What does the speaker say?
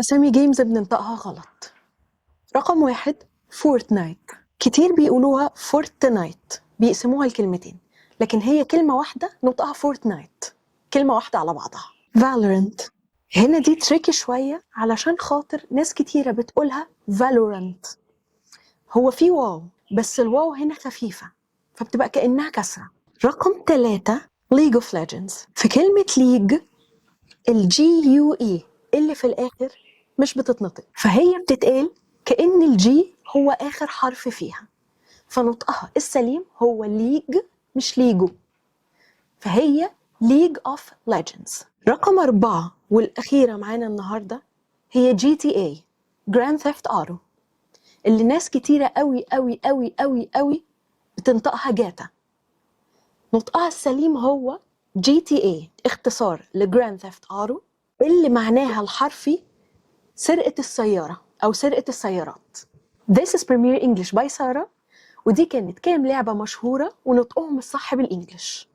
أسامي جيمز بننطقها غلط. رقم 1 فورتنايت، كتير بيقولوها فورتنايت، بيقسموها لكلمتين، لكن هي كلمة واحدة نطقها فورتنايت، كلمة واحدة على بعضها. فالورنت، هنا دي تريكي شوية علشان خاطر ناس كتيرة بتقولها فالورنت، هو في واو بس الواو هنا خفيفة فبتبقى كأنها كسرة. رقم 3 League of Legends، في كلمة ليج الGUE اللي في الآخر مش بتتنطق، فهي بتتقال كأن الجي هو آخر حرف فيها، فنطقها السليم هو ليج مش ليجو، فهي League of Legends. رقم 4 والأخيرة معانا النهاردة هي GTA Grand Theft Auto، اللي ناس كتيرة قوي قوي قوي قوي قوي بتنطقها جاتا، نطقها السليم هو GTA، اختصار لجراند ثيفت أوتو اللي معناها الحرفي سرقة السيارة أو سرقة السيارات. This is Premier English by سارة، ودي كانت كام لعبة مشهورة ونطقهم الصح بالإنجليش.